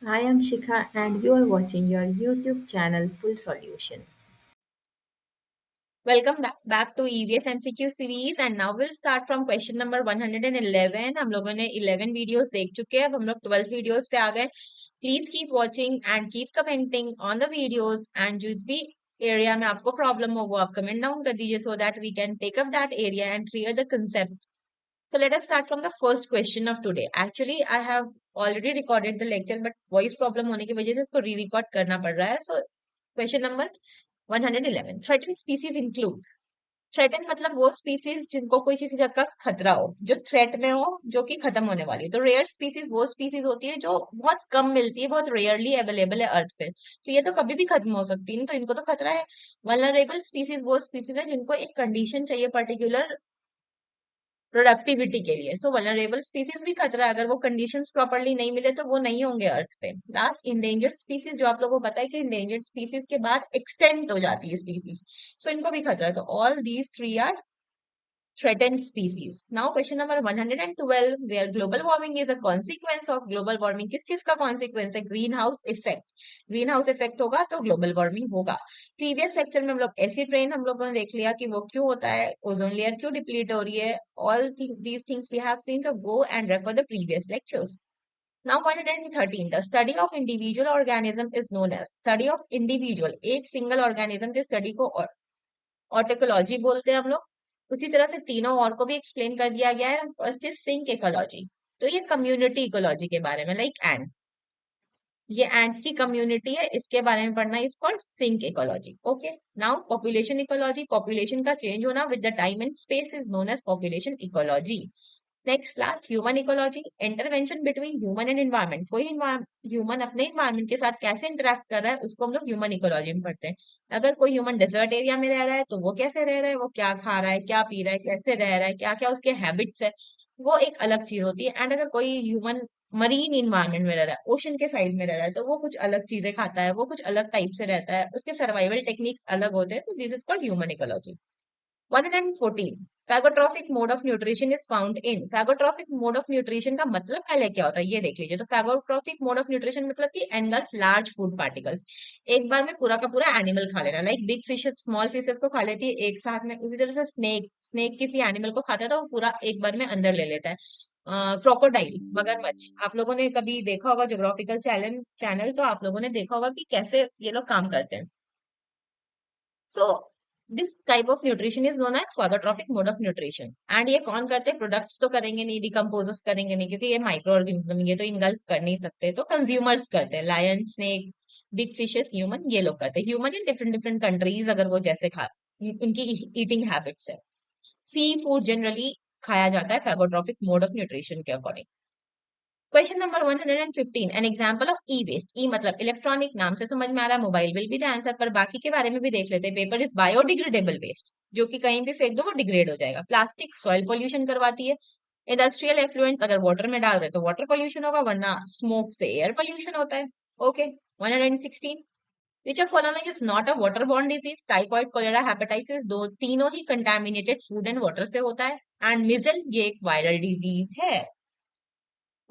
I am Shikha and you are watching your YouTube channel Full Solution. Welcome back to EVS MCQ series and now we'll start from question number 111. हम लोगों ने 11 videos देख चुके हैं, अब हम लोग 12 वीडियोस पे आ गए. Please keep watching and keep commenting on the videos and जिस भी एरिया में आपको प्रॉब्लम हो वो आप कमेंट डाउन कर दीजिए so that we can take up that area and clear the concept. So let us start from the first question of today. Actually, I have already recorded the lecture, but voice problem होने की वजह से इसको re-record करना पड़ रहा है. So question number 111. Threatened species include. Threaten मतलब वो स्पीसीज जिनको कोई किसी चीज का खतरा हो, जो थ्रेट में हो, जो कि खत्म होने वाली है. तो रेयर स्पीसीज वो स्पीसीज होती है जो बहुत कम मिलती है, बहुत रेयरली अवेलेबल है अर्थ पे, तो ये तो कभी भी खत्म हो सकती है, तो इनको तो खतरा है. वल्नरेबल स्पीसीज वो स्पीसीज है जिनको एक कंडीशन चाहिए पर्टिकुलर प्रोडक्टिविटी के लिए. सो वल्नरेबल स्पीसीज भी खतरा है, अगर वो कंडीशंस प्रॉपरली नहीं मिले तो वो नहीं होंगे अर्थ पे. लास्ट इंडेंजर्ड स्पीसीज, जो आप लोगों को पता है कि इंडेंजर्ड स्पीसीज के बाद एक्सटेंट हो जाती है स्पीसीज, सो इनको भी खतरा है. तो all these three are threatened species. Now question number 112, where global warming is a consequence of global warming. किस चीज का consequence है? Green house effect. Green house effect होगा तो ग्लोबल वार्मिंग होगा. प्रीवियस लेक्चर में हम लोग एसिड रेन हम लोगों ने देख लिया कि वो क्यों होता है, ओजोन लेयर क्यों डिप्लीट हो रही है. All these things we have seen, so go and refer the previous lectures. Now 113, the study of individual organism is known as study of individual. एक सिंगल ऑर्गेनिज्म के स्टडी को ऑर्टिकोलॉजी बोलते हैं हम लोग. उसी तरह से तीनों और को भी एक्सप्लेन कर दिया गया है. फर्स्ट इज सिंक इकोलॉजी, तो ये कम्युनिटी इकोलॉजी के बारे में, लाइक एंड. ये एंट की कम्युनिटी है, इसके बारे में पढ़ना is called synecology. Okay. Now population ecology, population का चेंज होना with the time and space is known as population ecology. Next last human ecology, intervention between human and environment. कोई ह्यूमन अपने environment के साथ कैसे interact कर रहा है उसको हम लोग ह्यूमन इकोलॉजी में पढ़ते हैं. अगर कोई ह्यूमन डेजर्ट एरिया में रह रहा है तो वो कैसे रह रहा है, वो क्या खा रहा है, क्या पी रहा है, कैसे रह रहा है, क्या क्या उसके हैबिट्स है, वो एक अलग चीज होती है. एंड अगर कोई ह्यूमन मरीन इन्वायरमेंट में रह रहा है, ओशन के साइड में रह रहा है, तो वो कुछ अलग चीजें खाता है, वो कुछ अलग टाइप से रहता है, उसके सर्वाइवल टेक्निक्स अलग होते हैं. तो this is called human ecology. 114. Phagotrophic mode of nutrition is found in. Phagotrophic mode of nutrition का मतलब पहले क्या होता है ये देख लीजिए. तो phagotrophic mode of nutrition मतलब कि engulf large food particles. एक बार में पूरा का पूरा एनिमल खा लेना, like big fishes small fishes को खा लेती है एक साथ में. उसी तरह से स्नेक किसी एनिमल को खाता है तो वो पूरा एक बार में अंदर ले लेता है. क्रोकोडाइल मगरमच्छ, आप लोगों ने कभी देखा होगा ज्योग्राफिकल चैनल चैनल, तो आप लोगों ने देखा होगा कि कैसे ये लोग काम करते हैं. So this type of nutrition is known as phagotrophic mode of nutrition. And ये कौन करते हैं? प्रोडक्ट्स तो करेंगे नहीं, डिकम्पोजर्स करेंगे नहीं, क्योंकि ये माइक्रो ऑर्गेनिज्म, ये तो इनगल्फ कर नहीं सकते, तो कंज्यूमर्स करते हैं. Lion, snake, big fishes, human, ये लोग करते हैं. Human in different different countries, अगर वो जैसे खा, उनकी ईटिंग हैबिट्स है. सी फूड जनरली खाया जाता है phagotrophic मोड ऑफ न्यूट्रिशन के according. Question number 115, an example of E waste. E मतलब इलेक्ट्रॉनिक, नाम से समझ में आ रहा है, mobile will be the answer, पर बाकी के बारे में भी देख लेते हैं. पेपर इज बायोडिग्रेडेबल वेस्ट, जो कि कहीं भी फेंक दो वो डिग्रेड हो जाएगा. प्लास्टिक सॉइल पोल्यूशन करवाती है. इंडस्ट्रियल एफ्लुएंट्स, अगर वाटर में डाल रहे तो वाटर पोल्यूशन होगा, वरना स्मोक से एयर पोल्यूशन होता है. Okay. 116, which of following is not a water borne disease. Typhoid, cholera, hepatitis, दो तीनों ही कंटामिनेटेड फूड एंड वाटर से होता है. एंड मिजल, ये एक वायरल डिजीज है.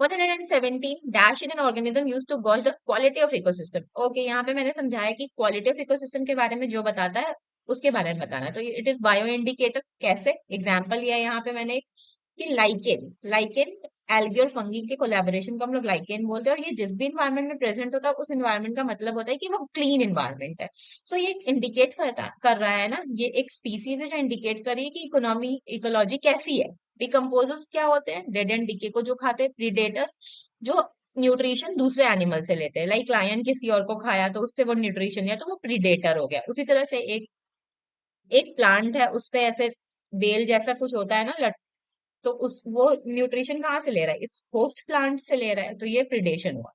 117, dash in an organism used to gauge the quality of ecosystem. Okay, यहाँ पे मैंने समझाया कि क्वालिटी ऑफ इकोसिस्टम के बारे में जो बताता है उसके बारे में बताना है. तो इट इज बायो इंडिकेटर. कैसे? एग्जाम्पल लिया है यहाँ पे मैंने कि लाइकेन. लाइकेन एल्गी और फंगी के कोलैबोरेशन को हम लोग लाइकेन बोलते हैं, और ये जिस भी इन्वायरमेंट में प्रेजेंट होता है उस इन्वायरमेंट का मतलब होता है कि वो क्लीन इन्वायरमेंट है. सो ये इंडिकेट कर रहा है ना, ये एक स्पीसीज है जो इंडिकेट कर रही है कि इकोनॉमी इकोलॉजी कैसी है. डिकम्पोजर्स क्या होते हैं? डेड एंड डीके को जो खाते हैं. प्रीडेटर्स, जो न्यूट्रिशन दूसरे एनिमल से लेते हैं, लाइक लायन किसी और को खाया तो उससे वो न्यूट्रिशन लिया, तो वो प्रीडेटर हो गया. उसी तरह से एक एक प्लांट है, उस पे ऐसे बेल जैसा कुछ होता है ना, तो उस वो न्यूट्रिशन कहाँ से ले रहा है? इस होस्ट प्लांट से ले रहा है, तो ये प्रिडेशन हुआ.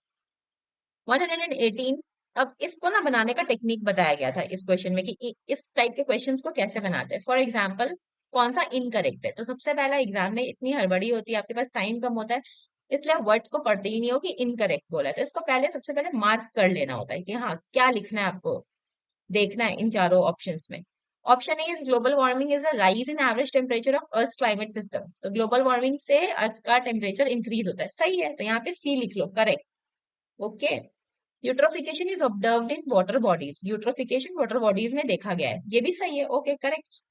118, अब इसको ना बनाने का टेक्निक बताया गया था इस क्वेश्चन में कि इस टाइप के क्वेश्चंस को कैसे बनाते हैं. फॉर एग्जांपल, कौन सा इनकरेक्ट है. तो सबसे पहला, एग्जाम में इतनी हड़बड़ी होती है, आपके पास टाइम कम होता है, इसलिए आप वर्ड्स को पढ़ते ही नहीं हो कि इनकरेक्ट बोला है. तो इसको पहले सबसे पहले मार्क कर लेना होता है कि हाँ क्या लिखना है आपको, देखना है इन चारों ऑप्शंस में. Option A is global warming is a rise in average temperature of earth climate system. तो ग्लोबल वार्मिंग से अर्थ का टेम्परेचर इंक्रीज होता है. सही है, तो यहाँ पे सी लिख लो, correct. Okay. Eutrophication is observed in water bodies, eutrophication water bodies में देखा गया है, ये भी सही है, okay correct.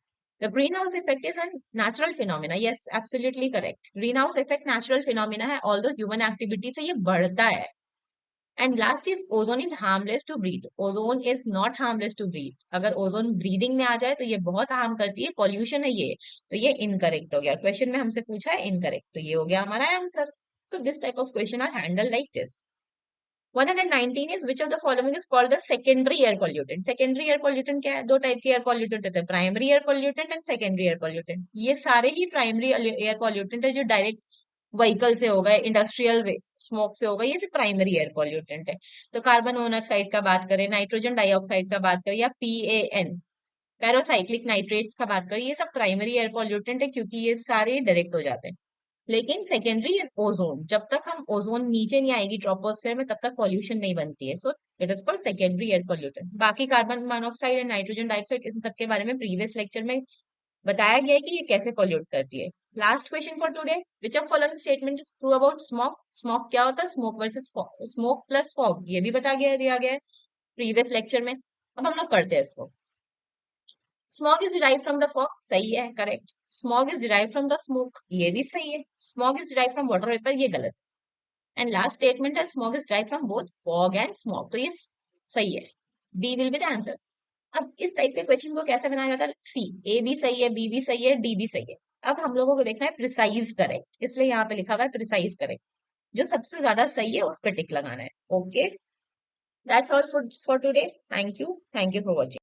The green house effect is an natural phenomena, yes absolutely correct, green house effect natural phenomena है, ऑल्दो ह्यूमन एक्टिविटी से ये बढ़ता है। And last is ozone is harmless to breathe, ozone is not harmless to breathe, अगर ozone breathing में आ जाए तो ये बहुत हार्म करती है, पॉल्यूशन है ये, तो ये इनकरेक्ट हो गया, क्वेश्चन में हमसे पूछा है इनकरेक्ट, तो ये हो गया हमारा answer. So this type of question are handle like this. 119 is which of the following is called the secondary air pollutant? Secondary air pollutant क्या है? दो टाइप के एयर पॉल्यूटेंट होते हैं, primary air pollutant and secondary air pollutant. ये सारे ही primary air pollutant है जो डायरेक्ट व्हीकल से होगा, इंडस्ट्रियल स्मोक से होगा, ये सिर्फ प्राइमरी एयर पॉल्यूटेंट है। तो कार्बन मोनोऑक्साइड का बात करें, नाइट्रोजन डाइऑक्साइड का बात करें, या PAN पैरासाइक्लिक नाइट्रेट्स का बात करें, ये सब प्राइमरी एयर पॉल्यूटेंट है क्योंकि ये सारे डायरेक्ट हो जाते हैं। लेकिन सेकेंडरी इज ओजोन, जब तक हम ओजोन नीचे नहीं आएगी ट्रोपोस्फेयर में तब तक पॉल्यूशन नहीं बनती है, so it is called secondary air pollutant. बाकी carbon monoxide and nitrogen dioxide इन सब के बारे में प्रीवियस लेक्चर में बताया गया है कि ये कैसे पॉल्यूट करती है। Last question for today, which of following statement is true about smoke? Smoke क्या होता है? Smoke versus smoke plus fog, ये भी बता गया दिया गया है प्रीवियस लेक्चर में। अब हम लोग पढ़ते हैं इसको। Smog is derive from the fog, सही है correct. Smog is derive from the smoke, ये भी सही है। Smog is derive from water vapour, ये गलत है। एंड लास्ट स्टेटमेंट है smog is derive from both fog and smog, तो ये सही है, D will be the answer. अब इस टाइप के क्वेश्चन को कैसे बनाया जाता है? सी, ए भी सही है, बी भी सही है, डी भी सही है। अब हम लोगों को देखना है प्रिसाइज करेक्ट, इसलिए यहाँ पे लिखा हुआ है प्रिसाइज करेक्ट, जो सबसे ज्यादा सही है उस पर टिक लगाना है। Okay, that's all for today, thank you for watching.